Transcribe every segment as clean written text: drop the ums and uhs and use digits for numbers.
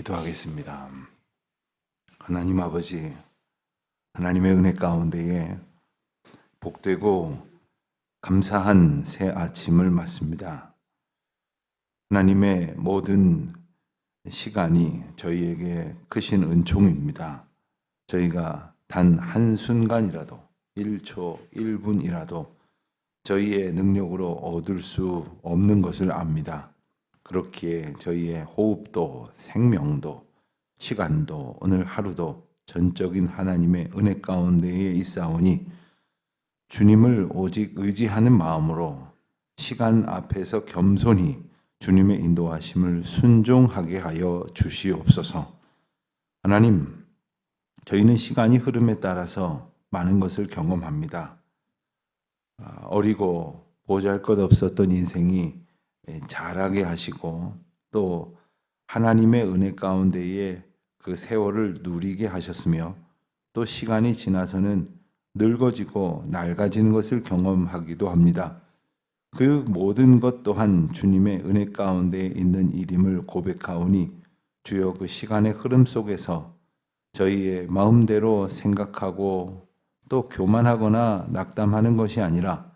기도하겠습니다. 하나님 아버지, 하나님의 은혜 가운데에 복되고 감사한 새 아침을 맞습니다. 하나님의 모든 시간이 저희에게 크신 은총입니다. 저희가 단 한순간이라도 1초, 1분이라도 저희의 능력으로 얻을 수 없는 것을 압니다. 그렇기에 저희의 호흡도, 생명도, 시간도, 오늘 하루도 전적인 하나님의 은혜 가운데에 있사오니 주님을 오직 의지하는 마음으로 시간 앞에서 겸손히 주님의 인도하심을 순종하게 하여 주시옵소서. 하나님, 저희는 시간이 흐름에 따라서 많은 것을 경험합니다. 어리고 보잘것없었던 인생이 자라게 하시고 또 하나님의 은혜 가운데에 그 세월을 누리게 하셨으며 또 시간이 지나서는 늙어지고 낡아지는 것을 경험하기도 합니다. 그 모든 것 또한 주님의 은혜 가운데 있는 일임을 고백하오니 주여 그 시간의 흐름 속에서 저희의 마음대로 생각하고 또 교만하거나 낙담하는 것이 아니라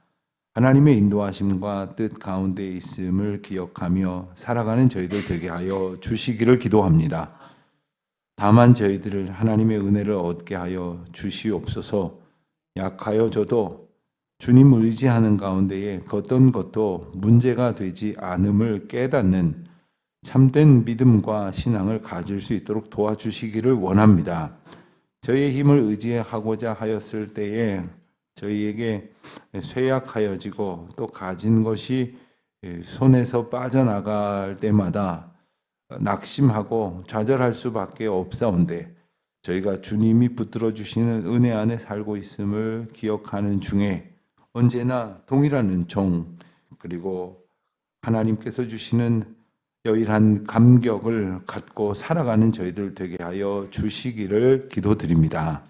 하나님의 인도하심과 뜻 가운데 있음을 기억하며 살아가는 저희들 되게 하여 주시기를 기도합니다. 다만 저희들을 하나님의 은혜를 얻게 하여 주시옵소서. 약하여 저도 주님 의지하는 가운데에 어떤 것도 문제가 되지 않음을 깨닫는 참된 믿음과 신앙을 가질 수 있도록 도와주시기를 원합니다. 저희의 힘을 의지하고자 하였을 때에 저희에게 쇠약하여지고 또 가진 것이 손에서 빠져나갈 때마다 낙심하고 좌절할 수밖에 없사온데 저희가 주님이 붙들어 주시는 은혜 안에 살고 있음을 기억하는 중에 언제나 동일한 은총 그리고 하나님께서 주시는 여일한 감격을 갖고 살아가는 저희들 되게 하여 주시기를 기도드립니다.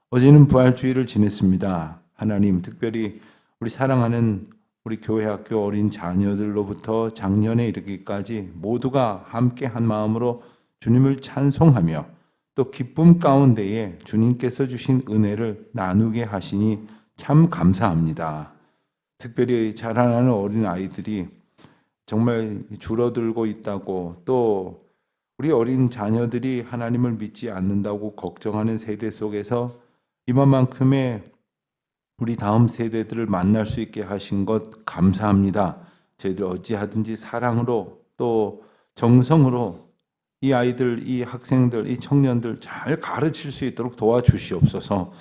어제는 부활주의를 지냈습니다. 하나님, 특별히 우리 사랑하는 우리 교회 학교 어린 자녀들로부터 작년에 이르기까지 모두가 함께 한 마음으로 주님을 찬송하며 또 기쁨 가운데에 주님께서 주신 은혜를 나누게 하시니 참 감사합니다. 특별히 자라나는 어린 아이들이 정말 줄어들고 있다고 또 우리 어린 자녀들이 하나님을 믿지 않는다고 걱정하는 세대 속에서 이만큼의 우리 다음 세대들을 만날 수 있게 하신 것 감사합니다. 저희들 어찌하든지 사랑으로 또 정성으로 이 아이들, 이 학생들, 이 청년들 잘 가르칠 수 있도록 도와주시옵소서.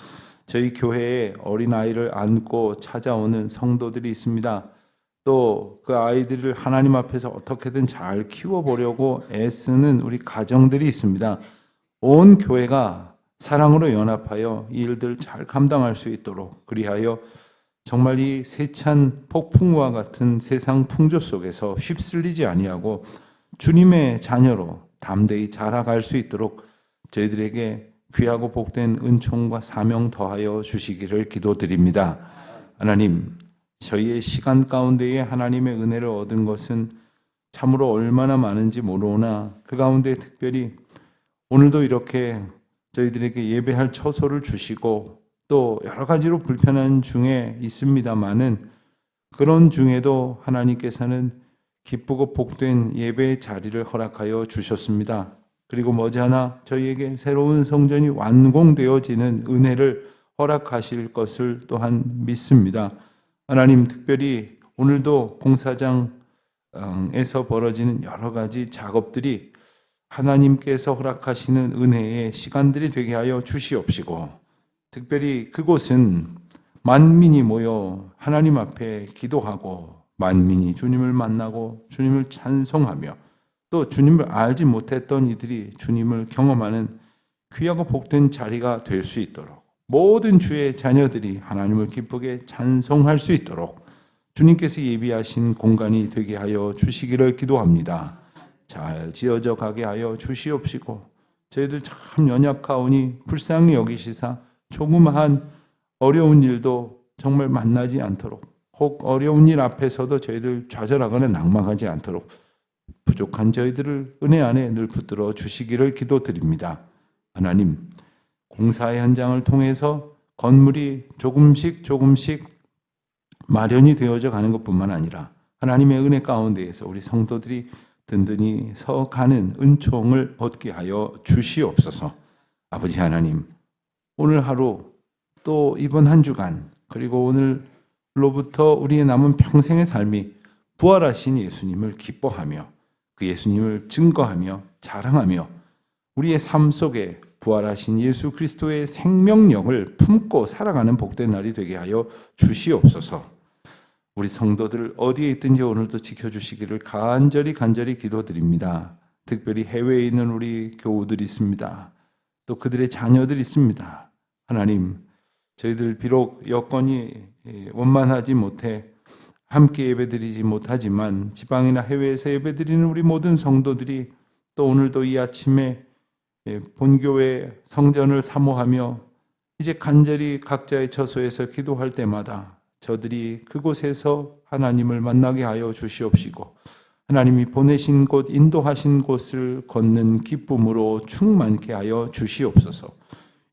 저희 교회에 어린아이를 안고 찾아오는 성도들이 있습니다. 또 그 아이들을 하나님 앞에서 어떻게든 잘 키워보려고 애쓰는 우리 가정들이 있습니다. 온 교회가 사랑으로 연합하여 이 일들 잘 감당할 수 있도록 그리하여 정말 이 세찬 폭풍우와 같은 세상 풍조 속에서 휩쓸리지 아니하고 주님의 자녀로 담대히 자라갈 수 있도록 저희들에게 귀하고 복된 은총과 사명 더하여 주시기를 기도드립니다. 하나님, 저희의 시간 가운데에 하나님의 은혜를 얻은 것은 참으로 얼마나 많은지 모르오나 그 가운데 특별히 오늘도 이렇게 저희들에게 예배할 처소를 주시고 또 여러 가지로 불편한 중에 있습니다마는 그런 중에도 하나님께서는 기쁘고 복된 예배의 자리를 허락하여 주셨습니다. 그리고 머지않아 저희에게 새로운 성전이 완공되어지는 은혜를 허락하실 것을 또한 믿습니다. 하나님, 특별히 오늘도 공사장에서 벌어지는 여러 가지 작업들이 하나님께서 허락하시는 은혜의 시간들이 되게 하여 주시옵시고 특별히 그곳은 만민이 모여 하나님 앞에 기도하고 만민이 주님을 만나고 주님을 찬송하며 또 주님을 알지 못했던 이들이 주님을 경험하는 귀하고 복된 자리가 될 수 있도록 모든 주의 자녀들이 하나님을 기쁘게 찬송할 수 있도록 주님께서 예비하신 공간이 되게 하여 주시기를 기도합니다. 잘 지어져 가게 하여 주시옵시고 저희들 참 연약하오니 불쌍히 여기시사 조그마한 어려운 일도 정말 만나지 않도록 혹 어려운 일 앞에서도 저희들 좌절하거나 낙망하지 않도록 부족한 저희들을 은혜 안에 늘 붙들어 주시기를 기도드립니다. 하나님, 공사 현장을 통해서 건물이 조금씩 마련이 되어져 가는 것뿐만 아니라 하나님의 은혜 가운데에서 우리 성도들이 든든히 서가는 은총을 얻게 하여 주시옵소서. 아버지 하나님, 오늘 하루 또 이번 한 주간 그리고 오늘로부터 우리의 남은 평생의 삶이 부활하신 예수님을 기뻐하며 그 예수님을 증거하며 자랑하며 우리의 삶 속에 부활하신 예수 그리스도의 생명력을 품고 살아가는 복된 날이 되게 하여 주시옵소서. 우리 성도들 어디에 있든지 오늘도 지켜주시기를 간절히 기도드립니다. 특별히 해외에 있는 우리 교우들이 있습니다. 또 그들의 자녀들이 있습니다. 하나님, 저희들 비록 여건이 원만하지 못해 함께 예배드리지 못하지만 지방이나 해외에서 예배드리는 우리 모든 성도들이 또 오늘도 이 아침에 본교회 성전을 사모하며 이제 간절히 각자의 처소에서 기도할 때마다 저들이 그곳에서 하나님을 만나게 하여 주시옵시고 하나님이 보내신 곳, 인도하신 곳을 걷는 기쁨으로 충만케 하여 주시옵소서.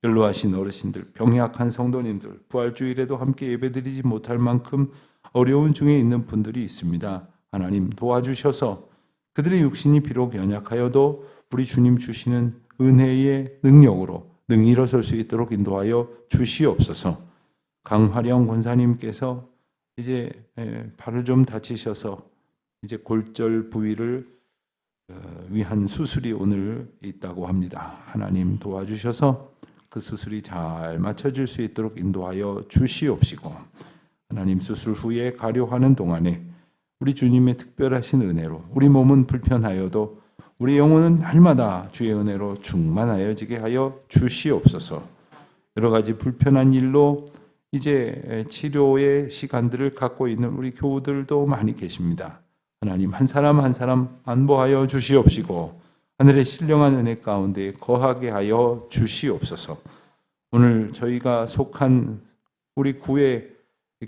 연로하신 어르신들, 병약한 성도님들, 부활주일에도 함께 예배드리지 못할 만큼 어려운 중에 있는 분들이 있습니다. 하나님 도와주셔서 그들의 육신이 비록 연약하여도 우리 주님 주시는 은혜의 능력으로 능히 일어설 수 있도록 인도하여 주시옵소서. 강화령 권사님께서 이제 발을 좀 다치셔서 이제 골절 부위를 위한 수술이 오늘 있다고 합니다. 하나님 도와주셔서 그 수술이 잘 맞춰질 수 있도록 인도하여 주시옵시고 하나님 수술 후에 가료하는 동안에 우리 주님의 특별하신 은혜로 우리 몸은 불편하여도 우리 영혼은 날마다 주의 은혜로 충만하여지게 하여 주시옵소서. 여러 가지 불편한 일로 이제 치료의 시간들을 갖고 있는 우리 교우들도 많이 계십니다. 하나님 한 사람 한 사람 안보하여 주시옵시고 하늘의 신령한 은혜 가운데 거하게 하여 주시옵소서. 오늘 저희가 속한 우리 구의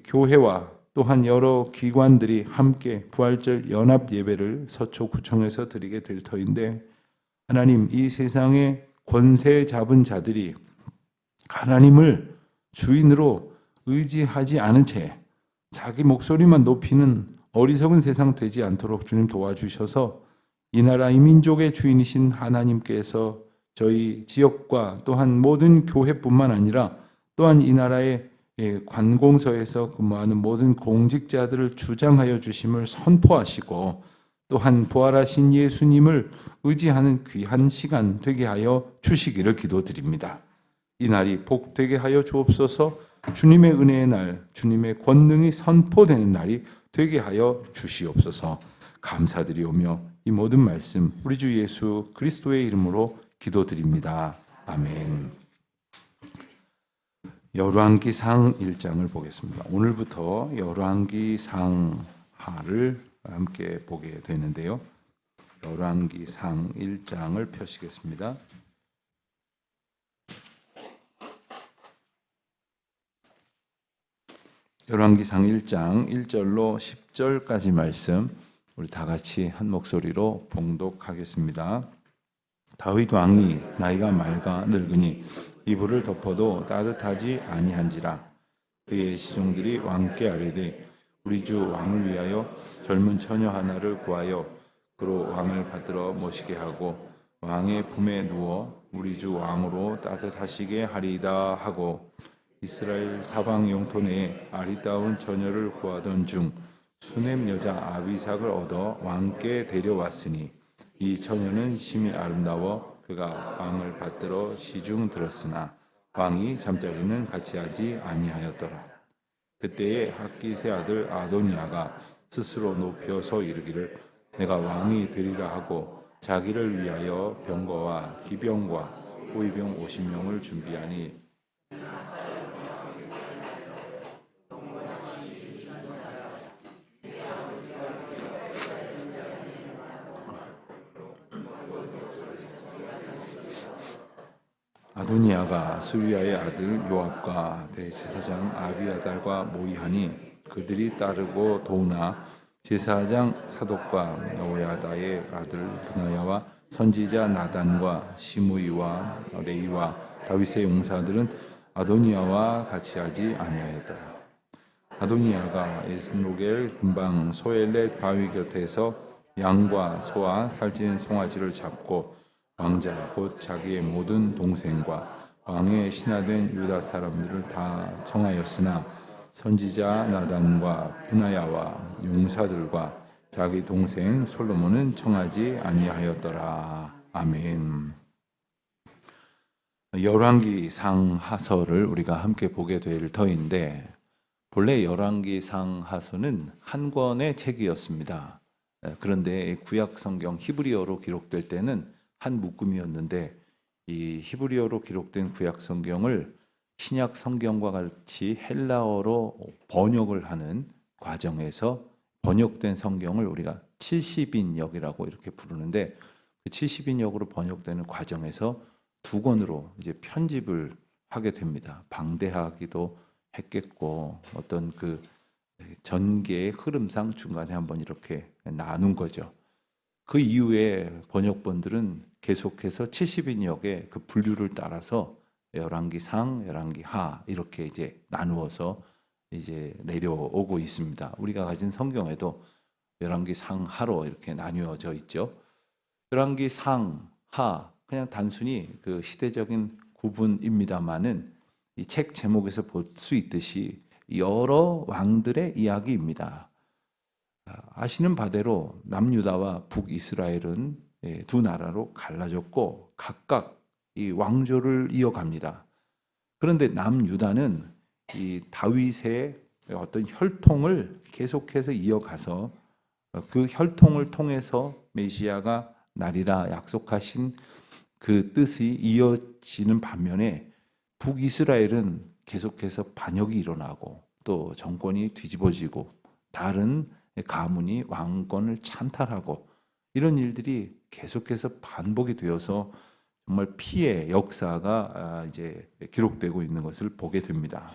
교회와 또한 여러 기관들이 함께 부활절 연합 예배를 서초구청에서 드리게 될 터인데 하나님 이 세상에 권세 잡은 자들이 하나님을 주인으로 의지하지 않은 채 자기 목소리만 높이는 어리석은 세상 되지 않도록 주님 도와주셔서 이 나라 이 민족의 주인이신 하나님께서 저희 지역과 또한 모든 교회뿐만 아니라 또한 이 나라의 관공서에서 근무하는 모든 공직자들을 주장하여 주심을 선포하시고 또한 부활하신 예수님을 의지하는 귀한 시간 되게 하여 주시기를 기도드립니다. 이 날이 복되게 하여 주옵소서. 주님의 은혜의 날, 주님의 권능이 선포되는 날이 되게 하여 주시옵소서. 감사드리오며 이 모든 말씀 우리 주 예수 그리스도의 이름으로 기도드립니다. 아멘. 열왕기상 1장을 보겠습니다. 오늘부터 열왕기상하를 함께 보게 되는데요. 열왕기상 1장을 펴시겠습니다. 열왕기상 1장 1절로 10절까지 말씀 우리 다 같이 한 목소리로 봉독하겠습니다. 다윗 왕이 나이가 맑아 늙으니 이불을 덮어도 따뜻하지 아니한지라. 그의 시종들이 왕께 아뢰되 우리 주 왕을 위하여 젊은 처녀 하나를 구하여 그로 왕을 받들어 모시게 하고 왕의 품에 누워 우리 주 왕으로 따뜻하시게 하리이다 하고 이스라엘 사방 영토 내에 아리따운 처녀를 구하던 중 수넴 여자 아비삭을 얻어 왕께 데려왔으니 이 처녀는 심히 아름다워 그가 왕을 받들어 시중 들었으나 왕이 잠자리는 같이 하지 아니하였더라. 그때에 학기세 아들 아도니아가 스스로 높여서 이르기를 내가 왕이 되리라 하고 자기를 위하여 병거와 기병과 호위병 50명을 준비하니 아도니아가 수리아의 아들 요압과 대제사장 아비아달과 모의하니 그들이 따르고 도우나 제사장 사독과 여호야다의 아들 브나야와 선지자 나단과 시므이와 레이와 다윗의 용사들은 아도니아와 같이 하지 아니하였더라. 아도니아가 에스로겔 근방 소엘렛 바위 곁에서 양과 소와 살찐 송아지를 잡고 왕자 곧 자기의 모든 동생과 왕의 신하된 유다 사람들을 다 청하였으나 선지자 나단과 브나야와 용사들과 자기 동생 솔로몬은 청하지 아니하였더라. 아멘. 열왕기상 하서를 우리가 함께 보게 될 터인데, 본래 열왕기상 하서는 한 권의 책이었습니다. 그런데 구약 성경 히브리어로 기록될 때는 한 묶음이었는데, 이 히브리어로 기록된 구약 성경을 신약 성경과 같이 헬라어로 번역을 하는 과정에서 번역된 성경을 우리가 70인역이라고 이렇게 부르는데, 그 70인역으로 번역되는 과정에서 두 권으로 이제 편집을 하게 됩니다. 방대하기도 했겠고, 어떤 그 전개의 흐름상 중간에 한번 이렇게 나눈 거죠. 그 이후에 번역본들은 계속해서 70인역의 그 분류를 따라서 열왕기상, 열왕기하 이렇게 이제 나누어서 이제 내려오고 있습니다. 우리가 가진 성경에도 열왕기상하로 이렇게 나뉘어져 있죠. 열왕기상하 그냥 단순히 그 시대적인 구분입니다만은 이 책 제목에서 볼 수 있듯이 여러 왕들의 이야기입니다. 아시는 바대로 남유다와 북이스라엘은 두 나라로 갈라졌고 각각 이 왕조를 이어갑니다. 그런데 남유다는 이 다윗의 어떤 혈통을 계속해서 이어가서 그 혈통을 통해서 메시아가 나리라 약속하신 그 뜻이 이어지는 반면에 북이스라엘은 계속해서 반역이 일어나고 또 정권이 뒤집어지고 다른 가문이 왕권을 찬탈하고 이런 일들이 계속해서 반복이 되어서 정말 피해 역사가 이제 기록되고 있는 것을 보게 됩니다.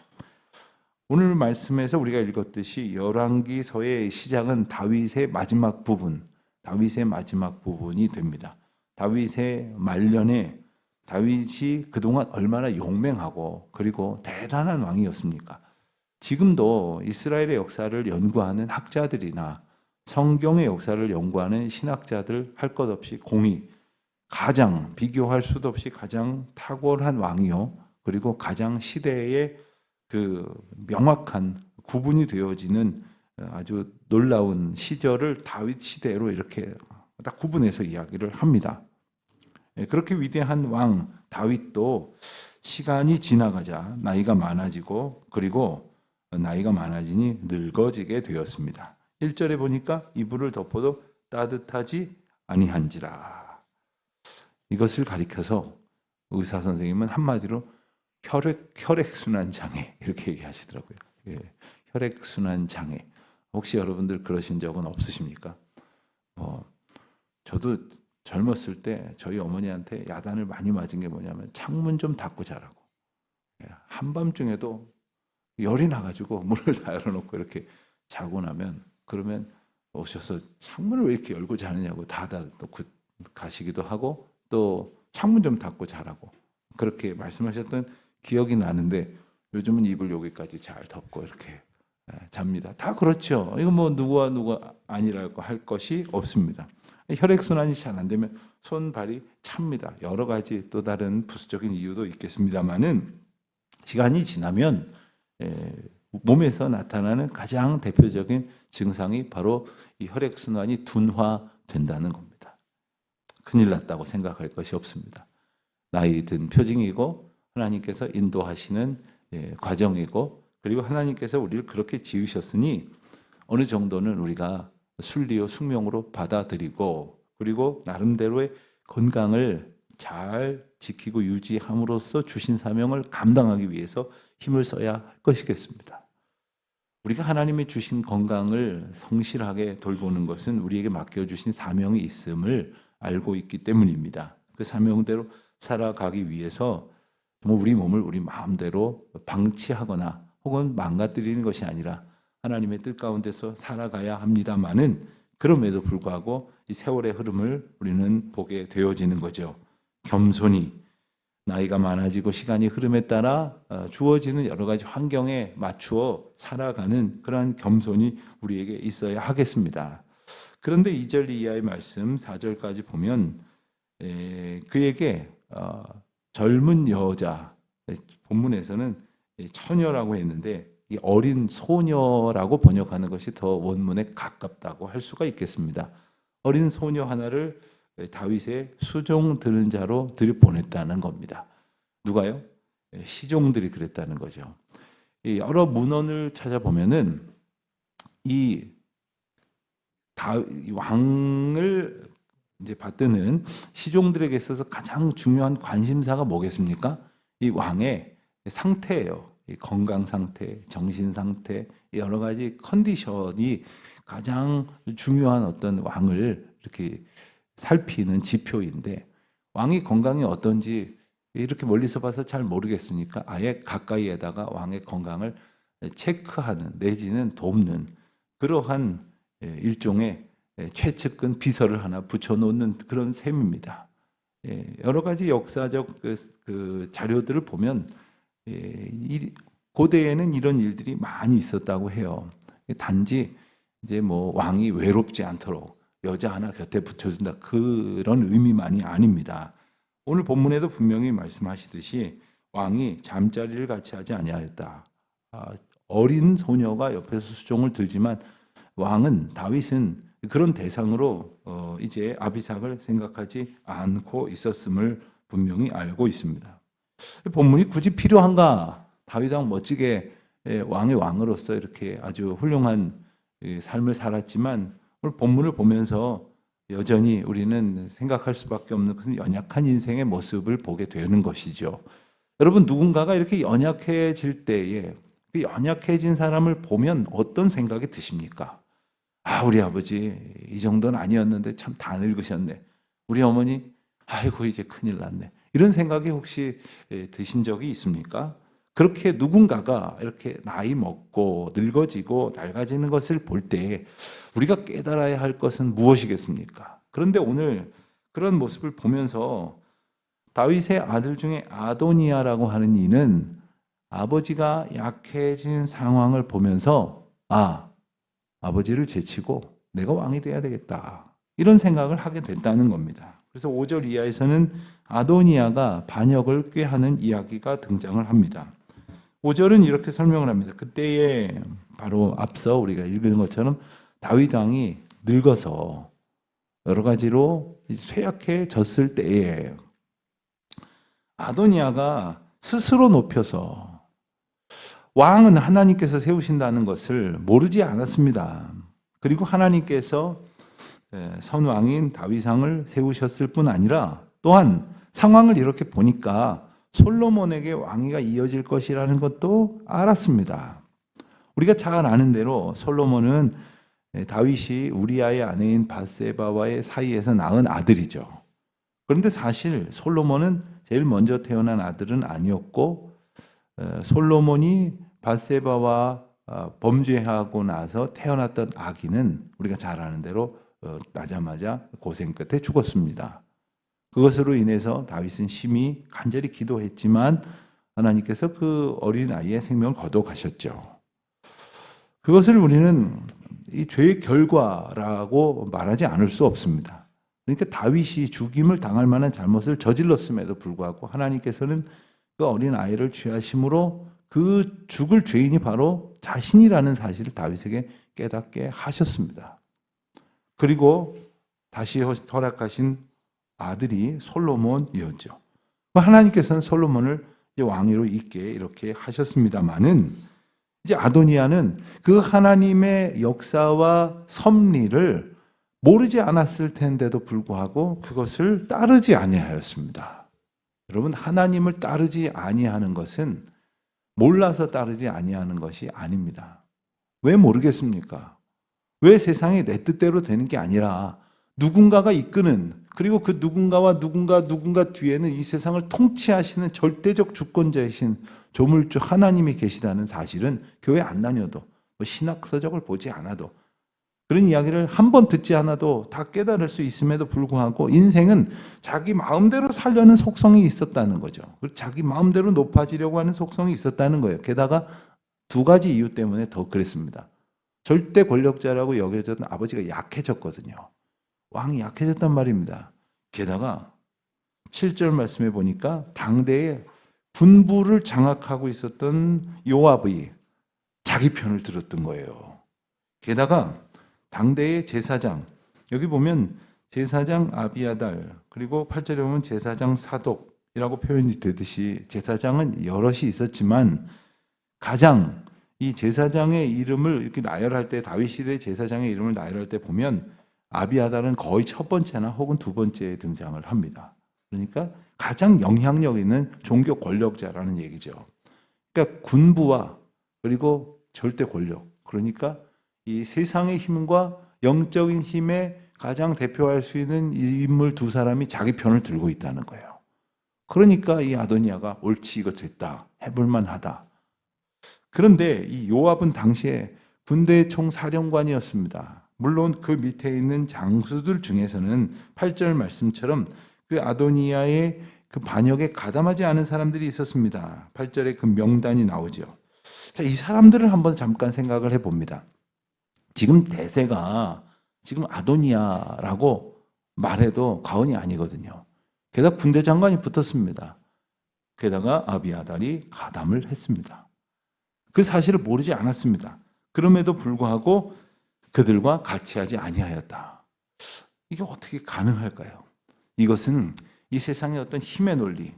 오늘 말씀에서 우리가 읽었듯이 열왕기서의 시작은 다윗의 마지막 부분이 됩니다. 다윗의 말년에 다윗이 그동안 얼마나 용맹하고 그리고 대단한 왕이었습니까? 지금도 이스라엘의 역사를 연구하는 학자들이나 성경의 역사를 연구하는 신학자들 할 것 없이 공이 가장 비교할 수도 없이 가장 탁월한 왕이요, 그리고 가장 시대의 그 명확한 구분이 되어지는 아주 놀라운 시절을 다윗 시대로 이렇게 딱 구분해서 이야기를 합니다. 그렇게 위대한 왕 다윗도 시간이 지나가자 나이가 많아지고 그리고 나이가 많아지니 늙어지게 되었습니다. 1절에 보니까 이불을 덮어도 따뜻하지 아니한지라. 이것을 가리켜서 의사 선생님은 한마디로 혈액순환 장애 이렇게 얘기하시더라고요. 혈액순환 장애. 혹시 여러분들 그러신 적은 없으십니까? 저도 젊었을 때 저희 어머니한테 야단을 많이 맞은 게 뭐냐면 창문 좀 닫고 자라고. 한밤중에도 열이 나가지고 문을 다 열어놓고 이렇게 자고 나면 그러면 오셔서 창문을 왜 이렇게 열고 자느냐고 닫아놓고 가시기도 하고 또 창문 좀 닫고 자라고 그렇게 말씀하셨던 기억이 나는데 요즘은 이불 여기까지 잘 덮고 이렇게 잡니다. 다 그렇죠. 이거 뭐 누가 아니라고 할 것이 없습니다. 혈액순환이 잘 안 되면 손, 발이 찹니다. 여러 가지 또 다른 부수적인 이유도 있겠습니다만은 시간이 지나면 몸에서 나타나는 가장 대표적인 증상이 바로 이 혈액순환이 둔화된다는 겁니다. 큰일 났다고 생각할 것이 없습니다. 나이 든 표징이고 하나님께서 인도하시는 과정이고 그리고 하나님께서 우리를 그렇게 지으셨으니 어느 정도는 우리가 순리요 숙명으로 받아들이고 그리고 나름대로의 건강을 잘 지키고 유지함으로써 주신 사명을 감당하기 위해서 힘을 써야 할 것이겠습니다. 우리가 하나님이 주신 건강을 성실하게 돌보는 것은 우리에게 맡겨주신 사명이 있음을 알고 있기 때문입니다. 그 사명대로 살아가기 위해서 우리 몸을 우리 마음대로 방치하거나 혹은 망가뜨리는 것이 아니라 하나님의 뜻 가운데서 살아가야 합니다만은 그럼에도 불구하고 이 세월의 흐름을 우리는 보게 되어지는 거죠. 겸손히 나이가 많아지고 시간이 흐름에 따라 주어지는 여러 가지 환경에 맞추어 살아가는 그러한 겸손이 우리에게 있어야 하겠습니다. 그런데 2절 이하의 말씀 4절까지 보면 그에게 젊은 여자, 본문에서는 처녀라고 했는데 이 어린 소녀라고 번역하는 것이 더 원문에 가깝다고 할 수가 있겠습니다. 어린 소녀 하나를 다윗의 수종 들은 자로 들여보냈다는 겁니다. 누가요? 시종들이 그랬다는 거죠. 여러 문헌을 찾아보면은 이 왕을 이제 받드는 시종들에게 있어서 가장 중요한 관심사가 뭐겠습니까? 이 왕의 상태예요. 이 건강 상태, 정신 상태, 여러 가지 컨디션이 가장 중요한 어떤 왕을 이렇게 살피는 지표인데 왕이 건강이 어떤지 이렇게 멀리서 봐서 잘 모르겠으니까 아예 가까이에다가 왕의 건강을 체크하는 내지는 돕는 그러한 일종의 최측근 비서를 하나 붙여놓는 그런 셈입니다. 여러 가지 역사적 그 자료들을 보면 고대에는 이런 일들이 많이 있었다고 해요. 단지 이제 뭐 왕이 외롭지 않도록 여자 하나 곁에 붙여준다 그런 의미만이 아닙니다. 오늘 본문에도 분명히 말씀하시듯이 왕이 잠자리를 같이 하지 아니하였다. 어린 소녀가 옆에서 수종을 들지만 왕은 다윗은 그런 대상으로 이제 아비삭을 생각하지 않고 있었음을 분명히 알고 있습니다. 본문이 굳이 필요한가? 다윗 왕 멋지게 왕의 왕으로서 이렇게 아주 훌륭한 삶을 살았지만 오늘 본문을 보면서 여전히 우리는 생각할 수밖에 없는 것은 연약한 인생의 모습을 보게 되는 것이죠. 여러분 누군가가 이렇게 연약해질 때에 그 연약해진 사람을 보면 어떤 생각이 드십니까? 우리 아버지 이 정도는 아니었는데 참 다 늙으셨네. 우리 어머니 아이고 이제 큰일 났네. 이런 생각이 혹시 드신 적이 있습니까? 그렇게 누군가가 이렇게 나이 먹고 늙어지고 낡아지는 것을 볼 때 우리가 깨달아야 할 것은 무엇이겠습니까? 그런데 오늘 그런 모습을 보면서 다윗의 아들 중에 아도니아라고 하는 이는 아버지가 약해진 상황을 보면서 아버지를 제치고 내가 왕이 돼야 되겠다. 이런 생각을 하게 됐다는 겁니다. 그래서 5절 이하에서는 아도니아가 반역을 꾀하는 이야기가 등장을 합니다. 5절은 이렇게 설명을 합니다. 그때에 바로 앞서 우리가 읽은 것처럼 다윗 왕이 늙어서 여러 가지로 쇠약해졌을 때에 아도니아가 스스로 높여서 왕은 하나님께서 세우신다는 것을 모르지 않았습니다. 그리고 하나님께서 선왕인 다윗왕을 세우셨을 뿐 아니라 또한 상황을 이렇게 보니까 솔로몬에게 왕위가 이어질 것이라는 것도 알았습니다. 우리가 잘 아는 대로 솔로몬은 다윗이 우리아의 아내인 밧세바와의 사이에서 낳은 아들이죠. 그런데 사실 솔로몬은 제일 먼저 태어난 아들은 아니었고 솔로몬이 밧세바와 범죄하고 나서 태어났던 아기는 우리가 잘 아는 대로 나자마자 고생 끝에 죽었습니다. 그것으로 인해서 다윗은 심히 간절히 기도했지만 하나님께서 그 어린 아이의 생명을 거둬가셨죠. 그것을 우리는 이 죄의 결과라고 말하지 않을 수 없습니다. 그러니까 다윗이 죽임을 당할 만한 잘못을 저질렀음에도 불구하고 하나님께서는 그 어린 아이를 취하심으로 그 죽을 죄인이 바로 자신이라는 사실을 다윗에게 깨닫게 하셨습니다. 그리고 다시 허락하신 아들이 솔로몬이었죠. 하나님께서는 솔로몬을 이제 왕위로 있게 이렇게 하셨습니다만은 이제 아도니아는 그 하나님의 역사와 섭리를 모르지 않았을 텐데도 불구하고 그것을 따르지 아니하였습니다. 여러분 하나님을 따르지 아니하는 것은 몰라서 따르지 아니하는 것이 아닙니다. 왜 모르겠습니까? 왜 세상이 내 뜻대로 되는 게 아니라 누군가가 이끄는 그리고 그 누군가와 누군가 뒤에는 이 세상을 통치하시는 절대적 주권자이신 조물주 하나님이 계시다는 사실은 교회 안 다녀도 뭐 신학서적을 보지 않아도 그런 이야기를 한 번 듣지 않아도 다 깨달을 수 있음에도 불구하고 인생은 자기 마음대로 살려는 속성이 있었다는 거죠. 그리고 자기 마음대로 높아지려고 하는 속성이 있었다는 거예요. 게다가 두 가지 이유 때문에 더 그랬습니다. 절대 권력자라고 여겨졌던 아버지가 약해졌거든요. 왕이 약해졌단 말입니다. 게다가 7절 말씀해 보니까 당대에 군부를 장악하고 있었던 요압이 자기 편을 들었던 거예요. 게다가 당대의 제사장, 여기 보면 제사장 아비아달, 그리고 8절에 보면 제사장 사독이라고 표현이 되듯이 제사장은 여럿이 있었지만 가장 이 제사장의 이름을 이렇게 나열할 때, 다윗 시대 제사장의 이름을 나열할 때 보면 아비아달은 거의 첫 번째나 혹은 두 번째에 등장을 합니다. 그러니까 가장 영향력 있는 종교 권력자라는 얘기죠. 그러니까 군부와 그리고 절대 권력, 그러니까 이 세상의 힘과 영적인 힘에 가장 대표할 수 있는 인물 두 사람이 자기 편을 들고 있다는 거예요. 그러니까 이 아도니아가 옳지, 이거 됐다, 해볼만 하다. 그런데 이 요압은 당시에 군대 총사령관이었습니다. 물론 그 밑에 있는 장수들 중에서는 8절 말씀처럼 그 아도니아의 그 반역에 가담하지 않은 사람들이 있었습니다. 8절에 그 명단이 나오죠. 자, 이 사람들을 한번 잠깐 생각을 해봅니다. 지금 대세가 지금 아도니아라고 말해도 과언이 아니거든요. 게다가 군대 장관이 붙었습니다. 게다가 아비아달이 가담을 했습니다. 그 사실을 모르지 않았습니다. 그럼에도 불구하고 그들과 같이 하지 아니하였다. 이게 어떻게 가능할까요? 이것은 이 세상의 어떤 힘의 논리,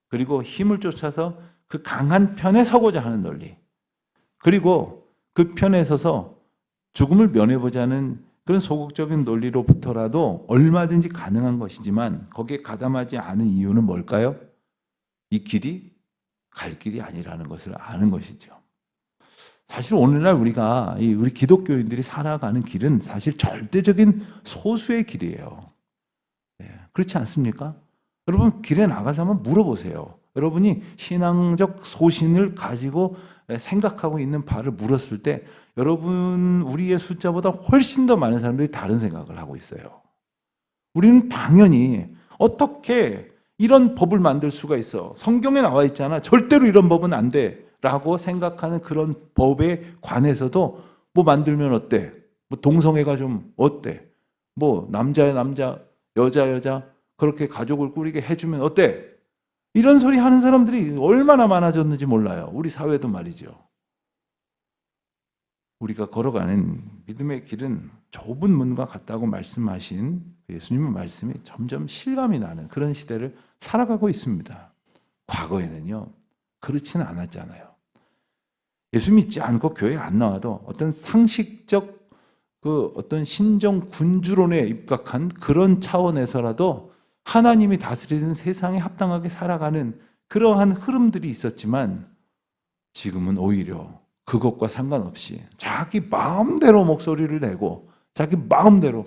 그리고 힘을 쫓아서 그 강한 편에 서고자 하는 논리, 그리고 그 편에 서서 죽음을 면해보자는 그런 소극적인 논리로부터라도 얼마든지 가능한 것이지만 거기에 가담하지 않은 이유는 뭘까요? 이 길이 갈 길이 아니라는 것을 아는 것이죠. 사실 오늘날 우리 기독교인들이 살아가는 길은 사실 절대적인 소수의 길이에요. 그렇지 않습니까? 여러분 길에 나가서 한번 물어보세요. 여러분이 신앙적 소신을 가지고 생각하고 있는 바를 물었을 때 여러분 우리의 숫자보다 훨씬 더 많은 사람들이 다른 생각을 하고 있어요. 우리는 당연히 어떻게 이런 법을 만들 수가 있어? 성경에 나와 있잖아. 절대로 이런 법은 안 돼. 라고 생각하는 그런 법에 관해서도 뭐 만들면 어때? 뭐 동성애가 좀 어때? 뭐 남자야 남자, 여자 여자 그렇게 가족을 꾸리게 해주면 어때? 이런 소리 하는 사람들이 얼마나 많아졌는지 몰라요. 우리 사회도 말이죠. 우리가 걸어가는 믿음의 길은 좁은 문과 같다고 말씀하신 예수님의 말씀이 점점 실감이 나는 그런 시대를 살아가고 있습니다. 과거에는요, 그렇지는 않았잖아요. 예수 믿지 않고 교회 안 나와도 어떤 상식적 그 어떤 신정 군주론에 입각한 그런 차원에서라도 하나님이 다스리는 세상에 합당하게 살아가는 그러한 흐름들이 있었지만 지금은 오히려 그것과 상관없이 자기 마음대로 목소리를 내고 자기 마음대로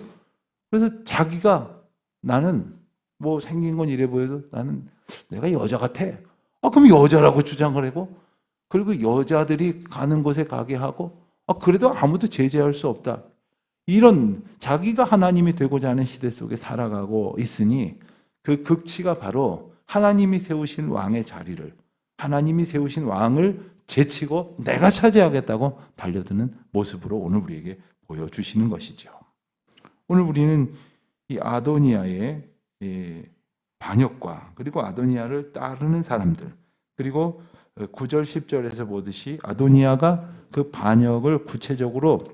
그래서 자기가 나는 뭐 생긴 건 이래 보여도 나는 내가 여자 같아. 그럼 여자라고 주장을 하고 그리고 여자들이 가는 곳에 가게 하고 그래도 아무도 제재할 수 없다. 이런 자기가 하나님이 되고자 하는 시대 속에 살아가고 있으니 그 극치가 바로 하나님이 세우신 왕의 자리를 하나님이 세우신 왕을 제치고 내가 차지하겠다고 달려드는 모습으로 오늘 우리에게 보여주시는 것이죠. 오늘 우리는 이 아도니아의 반역과 그리고 아도니아를 따르는 사람들 그리고 9절 10절에서 보듯이 아도니아가 그 반역을 구체적으로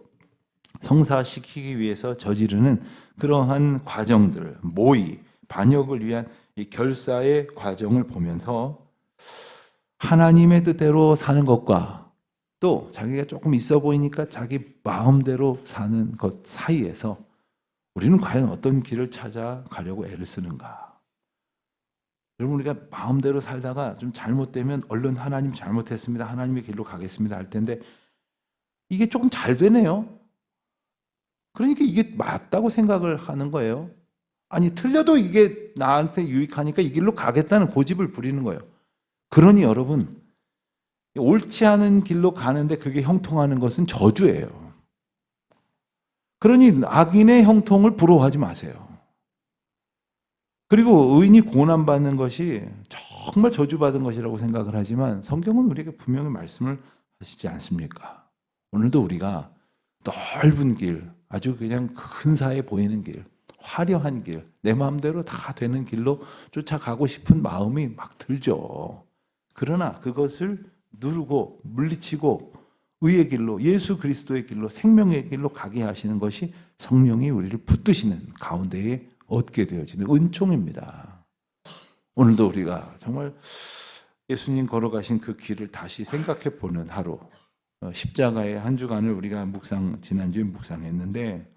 성사시키기 위해서 저지르는 그러한 과정들, 모의, 반역을 위한 이 결사의 과정을 보면서 하나님의 뜻대로 사는 것과 또 자기가 조금 있어 보이니까 자기 마음대로 사는 것 사이에서 우리는 과연 어떤 길을 찾아가려고 애를 쓰는가? 여러분 우리가 마음대로 살다가 좀 잘못되면 얼른 하나님 잘못했습니다. 하나님의 길로 가겠습니다 할 텐데 이게 조금 잘 되네요. 그러니까 이게 맞다고 생각을 하는 거예요. 아니 틀려도 이게 나한테 유익하니까 이 길로 가겠다는 고집을 부리는 거예요. 그러니 여러분 옳지 않은 길로 가는데 그게 형통하는 것은 저주예요. 그러니 악인의 형통을 부러워하지 마세요. 그리고 의인이 고난받는 것이 정말 저주받은 것이라고 생각을 하지만 성경은 우리에게 분명히 말씀을 하시지 않습니까? 오늘도 우리가 넓은 길, 아주 그냥 근사해 보이는 길, 화려한 길, 내 마음대로 다 되는 길로 쫓아가고 싶은 마음이 막 들죠. 그러나 그것을 누르고 물리치고 의의 길로, 예수 그리스도의 길로, 생명의 길로 가게 하시는 것이 성령이 우리를 붙드시는 가운데에 얻게 되어지는 은총입니다. 오늘도 우리가 정말 예수님 걸어가신 그 길을 다시 생각해 보는 하루, 십자가의 한 주간을 우리가 지난주에 묵상했는데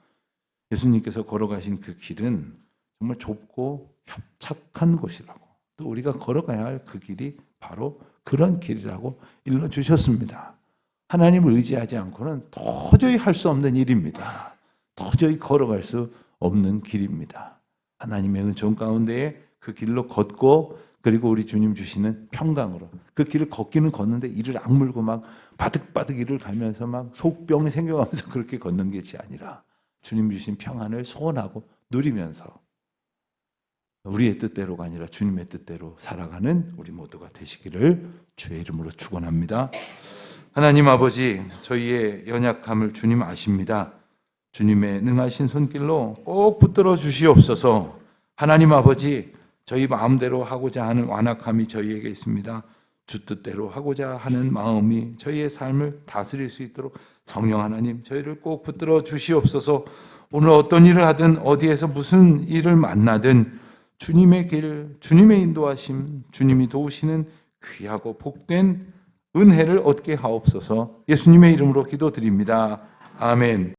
예수님께서 걸어가신 그 길은 정말 좁고 협착한 곳이라고, 또 우리가 걸어가야 할 그 길이 바로 그런 길이라고 일러주셨습니다. 하나님을 의지하지 않고는 도저히 할 수 없는 일입니다. 도저히 걸어갈 수 없는 길입니다. 하나님의 은총 가운데에 그 길로 걷고, 그리고 우리 주님 주시는 평강으로 그 길을 걷기는 걷는데 이를 악물고 막 바득바득 이를 가면서 막 속병이 생겨가면서 그렇게 걷는 것이 아니라 주님 주신 평안을 소원하고 누리면서 우리의 뜻대로가 아니라 주님의 뜻대로 살아가는 우리 모두가 되시기를 주의 이름으로 축원합니다. 하나님 아버지, 저희의 연약함을 주님 아십니다. 주님의 능하신 손길로 꼭 붙들어 주시옵소서. 하나님 아버지, 저희 마음대로 하고자 하는 완악함이 저희에게 있습니다. 주 뜻대로 하고자 하는 마음이 저희의 삶을 다스릴 수 있도록 성령 하나님, 저희를 꼭 붙들어 주시옵소서. 오늘 어떤 일을 하든 어디에서 무슨 일을 만나든 주님의 길, 주님의 인도하심, 주님이 도우시는 귀하고 복된 은혜를 얻게 하옵소서. 예수님의 이름으로 기도드립니다. 아멘.